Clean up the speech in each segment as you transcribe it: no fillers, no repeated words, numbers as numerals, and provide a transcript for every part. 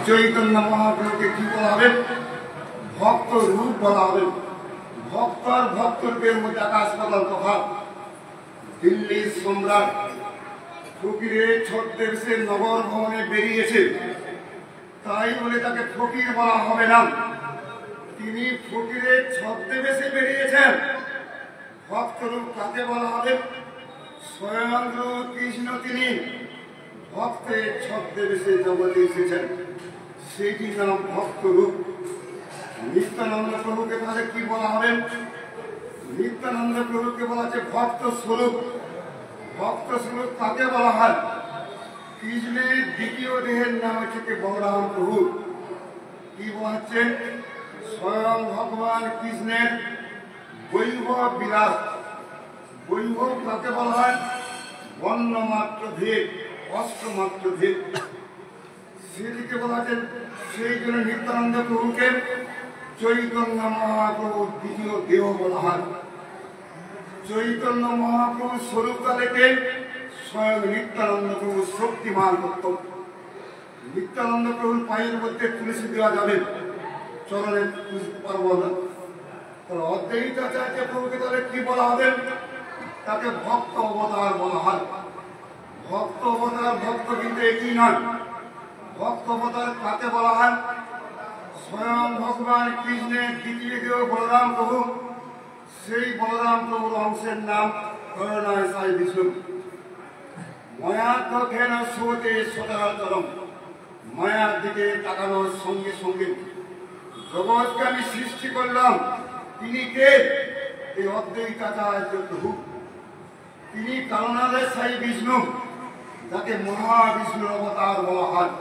চৈতন্য মহাপ্রভুকে কি বলা হবে? ভক্ত রূপ বলা হবে। ভক্ত আর ভক্ত রূপের মধ্যে আকাশ পাতাল তফাৎ। দিল্লির সম্রাট ফকিরের ছদ্মবেশে নগর ভবনে বেরিয়েছে, তাই বলে তাকে ফকির বলা হবে না। তিনি ফকিরের ছদ্মবেশে বেরিয়েছেন। ভক্ত রূপ কাকে বলা হবে? স্বয়ং কৃষ্ণ তিনি ভক্তের ছদ্মবেশে জগতে এসেছেন, সেইটির নাম ভক্ত রূপ। নিত্যানন্দ প্রভুকে তাহলে কি বলা হবে? নিত্যানন্দ প্রভুকে বলা হচ্ছে ভক্ত স্বরূপ। ভক্ত স্বরূপ কাকে বলা হয়? কৃষ্ণের দ্বিতীয় দেহের নাম হচ্ছে বলরাম প্রভু। কি বলা হচ্ছে? স্বয়ং ভগবান কৃষ্ণের বৈভব বিলাস। বৈভব কাকে বলা হয়? বর্ণমাত্র ভেদ, অষ্টমাত্র ভেদ, সেদিকে বলা হচ্ছে। সেই জন্য নিত্যানন্দ প্রভুকে চৈতন্য মহাপ্রভুর দ্বিতীয় দেহ বলা হয়। চৈতন্য মহাপ্রভুর স্বরূপকালেকে স্বয়ং নিত্যানন্দ প্রভু শক্তিমান করত। নিত্যানন্দ প্রভুর পায়ের মধ্যে তুলসী দেওয়া যাবে, চরণে পারব না। তাহলে অদ্বৈতাচার্য প্রভুকে তাহলে কি বলা হবে? তাকে ভক্ত অবতার বলা হয়। ভক্ত অবতার, ভক্ত কিন্তু একই নয়। ভক্ত অবতার কাকে বলা হয়? স্বয়ং ভগবান কৃষ্ণের দ্বিতীয় দেহ বলরাম প্রভু, সেই বলরাম প্রভুর অংশের নাম করুণায় সাই বিষ্ণু। মায়াঘেন সোতে সদাচরম, মায়ার দিকে তাকানোর সঙ্গে সঙ্গে জগৎকে আমি সৃষ্টি করলাম। তিনি কে? এই অদ্বৈতাচার্য প্রভু। তিনি করুণালয় সাই বিষ্ণু, যাকে মহাবিষ্ণুর অবতার বলা হয়।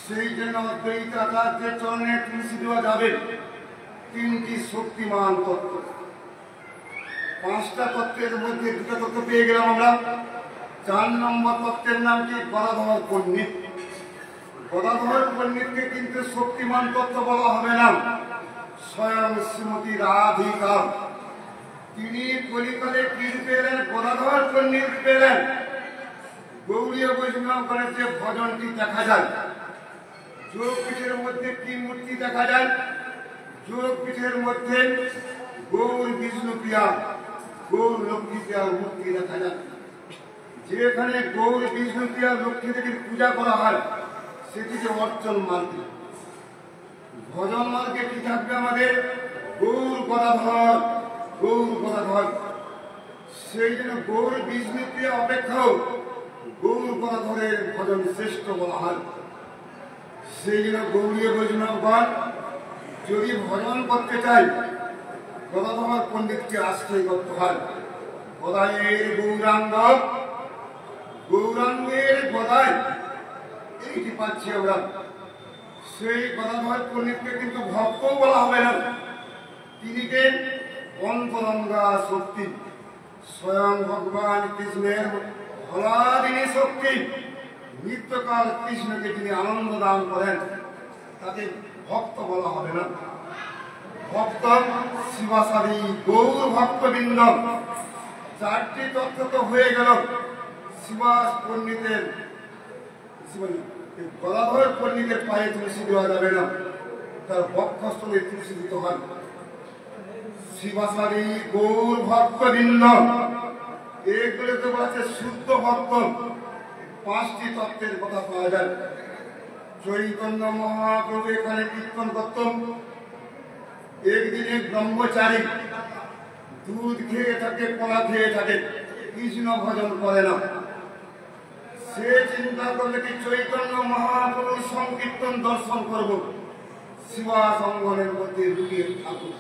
সেই জন্য অদ্বৈতাচার্যের চরণে তুলসী দেওয়া যাবে। তিনটি শক্তিমান তত্ত্ব। পাঁচটা তত্ত্বের মধ্যে দুটো তত্ত্ব পেয়ে গেলাম আমরা। 4 নম্বর তত্ত্বের নাম কি? গদাধর পণ্ডিত। গদাধর পণ্ডিতকে কিন্তু শক্তিমান তত্ত্ব বলা হবে না। স্বয়ং শ্রীমতী রাধিকা তিনি কলিকালে কি রূপে এলেন? গদাধর পণ্ডিত রূপে এলেন। গৌড়ীয় বৈষ্ণবগণের যে ভজনটি দেখা যায়, যোগপীঠের মধ্যে কি মূর্তি দেখা যায়? যোগপীঠের মধ্যে গৌর বিষ্ণুপ্রিয়া, গৌর লক্ষ্মীপ্রিয়ার মূর্তি দেখা যায়। যেখানে গৌর বিষ্ণুপ্রিয়া লক্ষ্মী দেবীর পূজা করা হয়, সেটিকে অর্চন মার্গে। ভজন মার্গে কি থাকবে আমাদের? গৌর গদাধর, গৌর গদাধর। সেই জন্য গৌর বিষ্ণুপ্রিয়া অপেক্ষাও গৌর গদাধরের ভজন শ্রেষ্ঠ বলা হয়। সেই জন্য গৌরীয় বৈষ্ণবগণ যদি ভজন করতে চাই, গদাধর পণ্ডিতকে আশ্রয় করতে হয়। গদায়ের গৌরাঙ্গ, গৌরাঙ্গের গদায়, এইটি পাচ্ছি আমরা। সেই গদাধর পণ্ডিতকে কিন্তু ভক্ত বলা হবে না। তিনি কে? অন্তরঙ্গা শক্তি, স্বয়ং ভগবান কৃষ্ণের হলাদিনী শক্তি। নিত্যকাল কৃষ্ণকে তিনি আনন্দ দান করেন, তাকে ভক্ত বলা হবে না। ভক্ত শিবাসাদী গৌর ভক্তবৃন্দ। 4টি তত্ত্ব তো হয়ে গেল। শিবাস পণ্ডিতের, গদাধর পণ্ডিতের পায়ে তুলসী দেওয়া যাবে না, তার বক্ষস্থলে তুলসী দিতে হয়। শিবাসাদী গৌর ভক্তবৃন্দ, এগুলোকে বলা হচ্ছে শুদ্ধ ভক্ত। 5টি তত্ত্বের কথা পাওয়া যায়। চৈতন্য মহাপ্রভু এখানে কীর্তন করতেন। একদিনে ব্রহ্মচারী দুধ খেয়ে থাকে, কলা খেয়ে থাকে, কৃষ্ণ ভজন করে না। সে চিন্তা করলে কি চৈতন্য মহাপ্রভুর সংকীর্তন দর্শন করব, শিবাস অঙ্গনের মধ্যে লুকিয়ে থাকুক।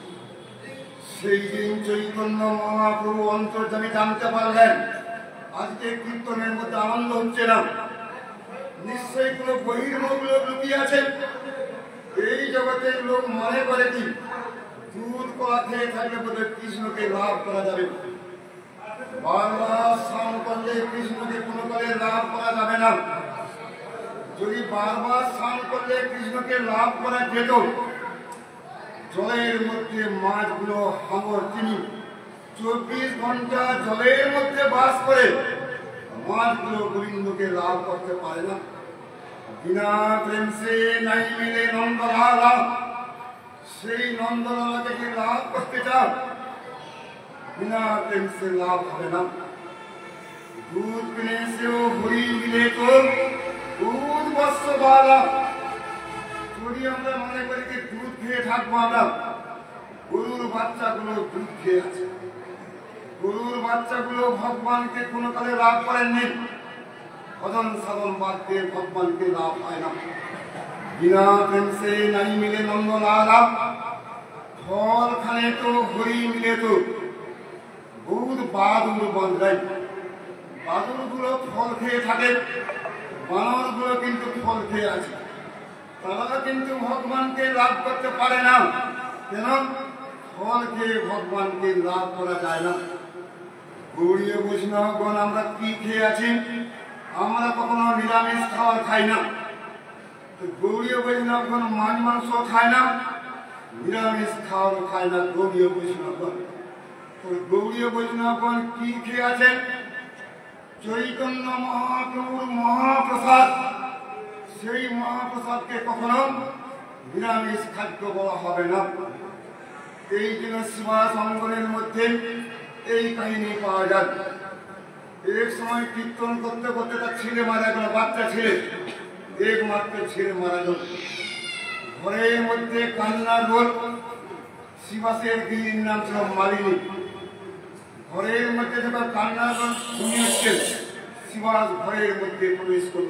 সেই দিন চৈতন্য মহাপ্রভু অন্তর্যামী জানতে পারলেন আজকে কীর্তনের মধ্যে আনন্দ হচ্ছে না, নিশ্চয়ই কোনো বহির্মুখ লোক লুকিয়ে আছে। এই জগতের লোক মনে করে কি দুধ কলা খেয়ে থাকলে বোধহয় কৃষ্ণকে লাভ করা যাবে। বারবার স্নান করলে কৃষ্ণকে কোনো কালে লাভ করা যাবে না। যদি বারবার স্নান করলে কৃষ্ণকে লাভ করা যেত, জলের মধ্যে মাছগুলো হাঙর চিনি 24 ঘন্টা জলের মধ্যে বাস করে, মাছগুলো গোবিন্দকে লাভ করতে পারে না। बिना प्रेम से नहीं मिले नंदलाला সেই নন্দলালাকে কি লাভ করতে চাও? बिना प्रेम से लाभ হবে না। दूध पीने से वो बुरी मिले तो दूध बस वाला যদি আমরা মনে করি যে দুধ খেয়ে থাকবো আমরা, গরুর বাচ্চাগুলো দুধ খেয়ে আছে। গরুর বাচ্চাগুলো ভগবানকে কোনো কালে লাভ করেননি। ভজন সাধন বাদ দিয়ে ভগবানকে লাভ হয় না। बिना प्रेम से नहीं मिले नंदलाला फल खाने तो हरि मिले तो बहुत বাদুর বন্ধরাই। বাদুরগুলো ফল খেয়ে থাকে, বানরগুলো কিন্তু ফল খেয়ে আছে। তারা কিন্তু ভগবানকে লাভ করতে পারে না। কেন? ফল খেয়ে ভগবানকে লাভ করা যায় না। গৌড়ীয় বৈষ্ণবগণ আমরা কি খেয়ে আছি? আমরা কখনো নিরামিষ খাবার খাই না। গৌড়ীয় বৈষ্ণবগণ মাছ মাংস খায় না, নিরামিষ খাবার খায় না গৌড়ীয় বৈষ্ণবগণ। গৌড়ীয় বৈষ্ণবগণ কি খেয়ে আছেন? চৈতন্য মহাপ্রভুর মহাপ্রসাদ। সেই মহাপ্রসাদকে কখনো নিরামিষ খাদ্য বলা হবে না। এই জন্য শিবাস অঙ্গনের মধ্যে এই কাহিনী পাওয়া যায়। এক সময় কীর্তন করতে করতে তার ছেলে মারা গেল, বাচ্চা ছেলে, একমাত্র ছেলে মারা গেল। ঘরের মধ্যে কান্নার রোল। শিবাসের গিরির নাম ছিল মালিনী। ঘরের মধ্যে যখন কান্নার রোল শুনে হচ্ছে, শিবাস ঘরের মধ্যে প্রবেশ করল।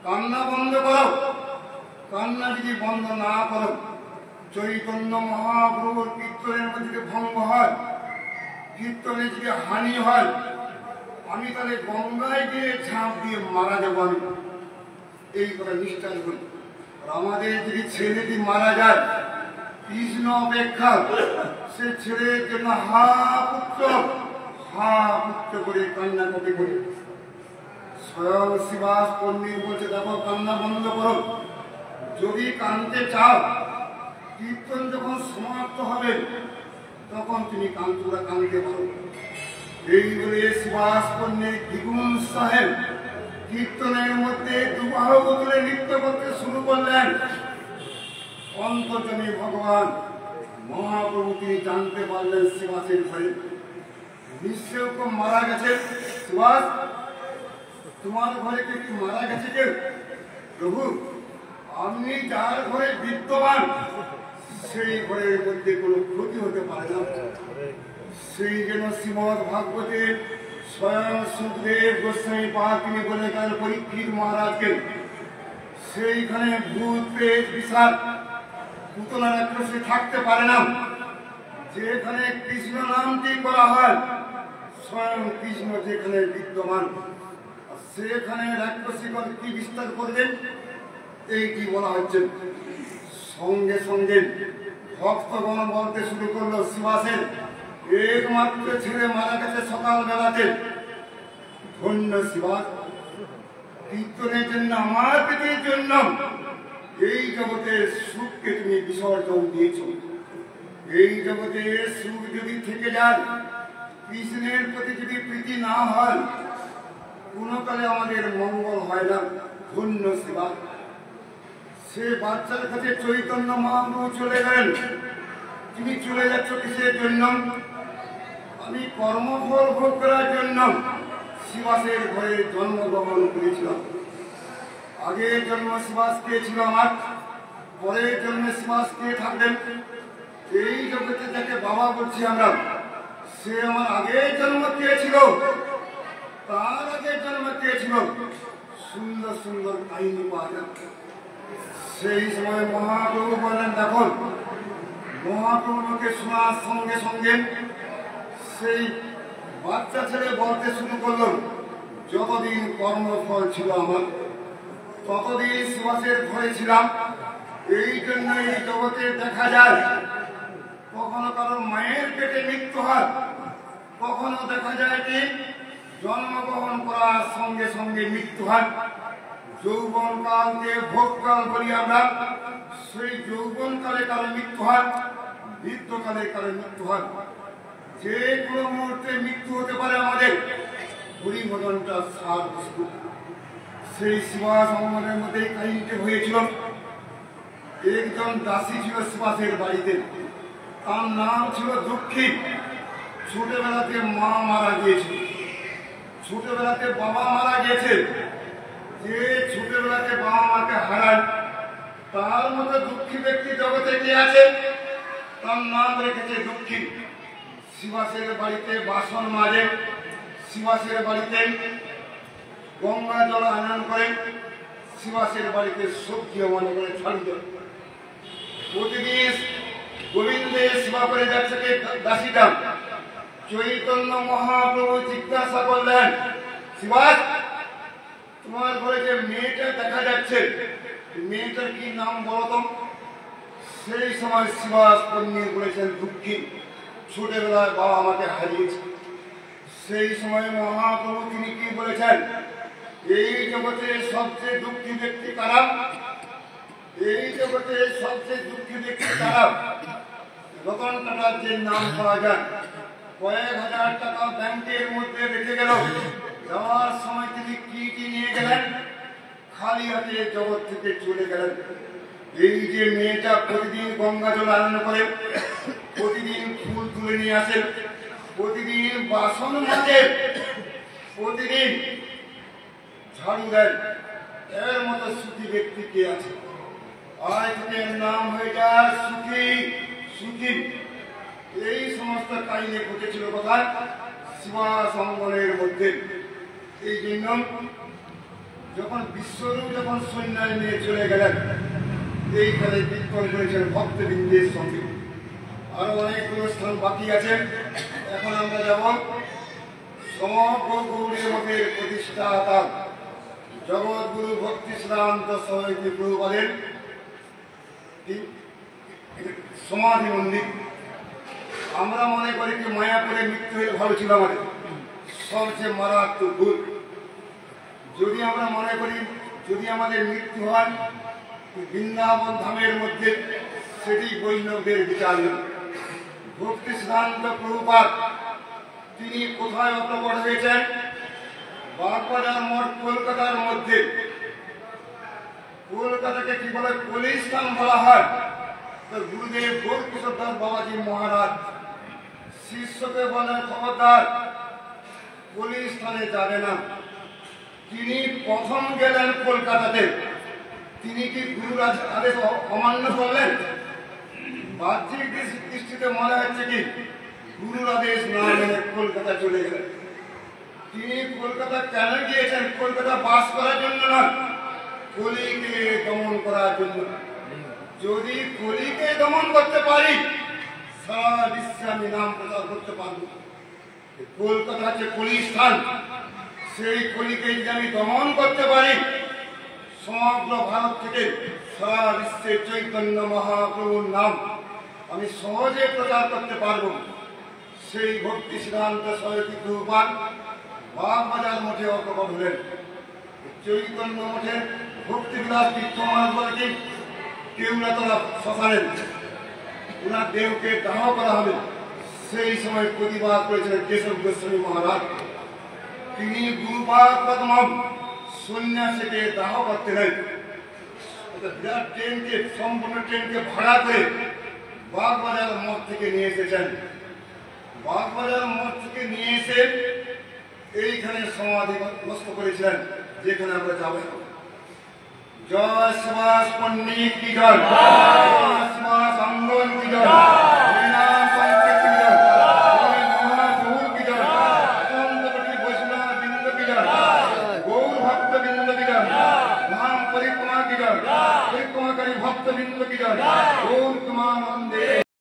কান্না বন্ধ করো। কান্না যদি বন্ধ না করো, চৈতন্য মহাপ্রভুর কীর্তনের মধ্যে ভঙ্গ হয়, কীর্তনে যদি হানি হয়, আমি তাহলে গঙ্গায় গিয়ে ঝাঁপ দিয়ে মারা যাবো। আমি এই কথা নিষ্ঠান করি। আমাদের যদি ছেলেটি মারা যায়, কৃষ্ণ অপেক্ষা সে ছেলের জন্য হা পুত্র করে কান্নাকাটি করে। স্বয়ং শিবাস পণ্ডিত বলছে, দেখো কান্না বন্ধ করো। যদি কাঁদতে চাও, কীর্তন যখন সমাপ্ত হবে তখন তুমি কাঁদতে পারো। এই বলে শিবাস পণ্ডিত দ্বিগুণ সাহেব কীর্তনের মধ্যে দুবাহু তুলে নৃত্য করতে শুরু করলেন। অন্তর্যামী ভগবান মহাপ্রভু তিনি জানতে পারলেন শিবাসের ঘরে নিশ্চয় কেউ মারা গেছে। শিবাস, তোমার ঘরে কি মারা গেছে কেউ? প্রভু, আপনি যার ঘরে বিদ্যমান সেই ঘরের মধ্যে কোনো ক্ষতি হতে পারে না। সেই জন্য শ্রীমদ ভাগবতে স্বয়ং সুখদেব গোস্বামী পাক তিনি বলে গেলেন পরীক্ষিত মহারাজকে, সেইখানে ভূত প্রেত বিশাল পুতনা রাক্ষসী থাকতে পারে না। যেখানে কৃষ্ণ নামটি করা হয়, স্বয়ং কৃষ্ণ যেখানে বিদ্যমান, সেখানে রাক্ষসীগণ কি বিস্তার করবেন এইটি বলা হচ্ছে। সঙ্গে সঙ্গে ভক্তগণ বলতে শুরু করলো, শিবাসের একমাত্র ছেলে মারা গেছে সকাল বেলাতে। ধন্য শিবাস, কীর্তনের জন্য, আমার প্রীতির জন্য এই জগতের সুখকে তুমি বিসর্জন দিয়েছ। এই জগতে সুখ যদি থেকে যায়, কৃষ্ণের প্রতি যদি প্রীতি না হয়, কোনো কালে আমাদের মঙ্গল হয় না। ধন্য শিবাস। সে বাচ্চার কাছে চৈতন্য মহাপ্রভু চলে গেলেন। তুমি চলে যাচ্ছ কিসের জন্য? আমি কর্মফল ভোগ করার জন্য শিবাসের ঘরে জন্মগ্রহণ করেছিলাম। আগের জন্ম শিবাস কে ছিল আমার, পরের জন্মে শিবাস কে থাকবেন? এই জগতে যাকে বাবা বলছি আমরা, সে আমার আগের জন্ম কে ছিল, তার আগের জন্ম কে ছিল। সুন্দর সুন্দর কাহিনী পাওয়া যায়। সেই সময় মহাপ্রভু বললেন, দেখো, মহাপ্রভুকে শোনার সঙ্গে সঙ্গে সেই বাচ্চা ছেলে বলতে শুরু করল, যতদিন কর্মফল ছিল আমার, ততদিন শিবাসের ঘরে ছিলাম। এই জন্য এই জগতে দেখা যায় কখনো কারো মায়ের পেটে মৃত্যু হয়, কখনো দেখা যায় যে জন্মগ্রহণ করার সঙ্গে সঙ্গে মৃত্যু হয়। যৌবন কালকে ভোগকাল বলি আমরা, সেই যৌবন কালে কারো মৃত্যু হয়, বৃদ্ধকালে কারো মৃত্যু হয়। যে কোনো মুহূর্তে মৃত্যু হতে পারে আমাদের। হরিভজনটা সার বস্তু। সেই সুভাষ অঙ্গনের মধ্যে কাহিনীটি হয়েছিল। একজন দাসী ছিল সুভাষের বাড়িতে, তার নাম ছিল দক্ষী। ছোটবেলাতে মা মারা গিয়েছিল, ছোটবেলাতে বাবা মারা গেছে। যে ছোটবেলাতে বাবা মাকে হারায় তার মতো দুঃখী ব্যক্তি জগতে কে আছে? তার নাম রেখেছে দক্ষী। সুভাষের বাড়িতে বাসন মাজে, সুভাষের বাড়িতে গঙ্গা জল আনয়ন করে, সুভাষের বাড়িতে সবজিও মনে করে ছাড়িয়ে প্রতিদিন গোবিন্দের সেবা করে যাচ্ছে দাসীটা। চৈতন্য মহাপ্রভু জিজ্ঞাসা করলেন, সুভাষ, তোমার ঘরে যে মেয়েটা দেখা যাচ্ছে, মেয়েটার কি নাম বলো তো? সেই সময় সুভাষ পন্নী বলেছেন দুঃখী, ছোটবেলায় বাবা আমাকে হারিয়েছে। সেই সময় মহাপ্রভু তিনি কি বলেছেন? এই জগতে সবচেয়ে দুঃখী ব্যক্তি কারা? এই জগতে সবচেয়ে দুঃখী ব্যক্তি কারা? রতন টাটার যে নাম করা যায়, কয়েক হাজার টাকা ব্যাংকের মধ্যে রেখে গেল, যাওয়ার সময় তিনি কি নিয়ে গেলেন? খালি হাতে জগৎ থেকে চলে গেলেন। এই যে মেয়েটা প্রতিদিন গঙ্গা জল আনয়ন করে, প্রতিদিন ফুল তুলে নিয়ে আসেন, প্রতিদিন বাসন মাজে, প্রতিদিন ঝাড়ু দেন, এর মতো সুখী ব্যক্তি কে আছে? আজ থেকে নাম হয়ে যায় সুখী। সুখী এই সমস্ত কাহিনী ঘটেছিল কোথায়? সুভাষ অঙ্গনের মধ্যে। এই জন্য যখন বিশ্বরূপ যখন সৈন্যায় নিয়ে চলে গেলেন, এইখানে কীর্তন করেছেন ভক্তবৃন্দের সঙ্গে। আরো অনেকগুলো স্থান বাকি আছে। এখন আমরা যাব সমগ্র গৌড়ীয় মঠের প্রতিষ্ঠাতা জগৎগুরু ভক্তি সিদ্ধান্ত সমিতি প্রভুপাদের সমাধি মন্দির। আমরা মনে করি যে মায়াপুরে মৃত্যু হলে ভালো ছিল, আমাদের সবচেয়ে মারাত্মক ভুল। যদি আমরা মনে করি যদি আমাদের মৃত্যু হয় বৃন্দাবন ধামের মধ্যে, সেটি বৈষ্ণবদের বিচার নয়। ভক্তি সিদ্ধান্ত প্রভুপাদ তিনি কোথায় অপ্রকট হয়েছেন? বাগবাজার মঠ কলকাতার মধ্যে। কলকাতাকে কি বলে? কলিস্থান বলা হয়। তো গুরুদেব গৌরকিশোর দাস বাবাজি মহারাজ শিষ্যকে বলেন, খবরদার কলিস্থানে যাবে না। তিনি প্রথম গেলেন কলকাতাতে। তিনি কি গুরুর আদেশ অমান্য করলেন? বাহ্যিক দৃষ্টিতে মনে হচ্ছে কি গুরুর আদেশ না মেনে কলকাতা চলে গেলেন। তিনি কলকাতা কেন গিয়েছেন? কলকাতা বাস করার জন্য না, কলিকে দমন করার জন্য। যদি কলিকে দমন করতে পারি, সারা বিশ্বে আমি নাম প্রচার করতে পারব। কলকাতা হচ্ছে কলি স্থান। সেই কলিকে যদি আমি দমন করতে পারি, সমগ্র ভারত থেকে সারা বিশ্বে চৈতন্য মহাপ্রভুর নাম আমি সহজে প্রচার করতে পারব। সেই ভক্তি সিদ্ধান্ত সমিতি প্রভুপাদ বাগবাজার মঠে অপ্রকট হলেন। চৈতন্য মঠে ভক্তিবিলাস তীর্থ মহারাজ বলে কি কেউলাতলা শ্মশানের ওনার দেহকে দাহ করা হবে। সেই সময় প্রতিবাদ করেছিলেন কেশব গোস্বামী মহারাজ। তিনি গুরুপাদ পদ্মম সন্ন্যাসীকে দাহ করতে নেন। বিরাট ট্রেনকে, সম্পূর্ণ ট্রেনকে ভাড়া করে বাগবাজার মঠ থেকে নিয়ে এসেছেন। বাগবাজার মঠ থেকে নিয়ে এসে এইখানে সমাধিগ্রস্ত করেছিলেন, যেখানে আমরা যাব। জয় সুভাষ পণ্ডিত কি জয়, জয় সুভাষ অঙ্গন কি জয়, হরিনাম সংকীর্তন কি জয়, জয় মহাপ্রভু কি জয়, অনন্তকোটি বৈষ্ণব বৃন্দ কি জয়, গৌর ভক্ত বৃন্দ কি জয়, মহান পরিক্রমা কি জয়, পরিক্রমাকারী ভক্ত বৃন্দ কি জয়, গৌর তোমানন্দে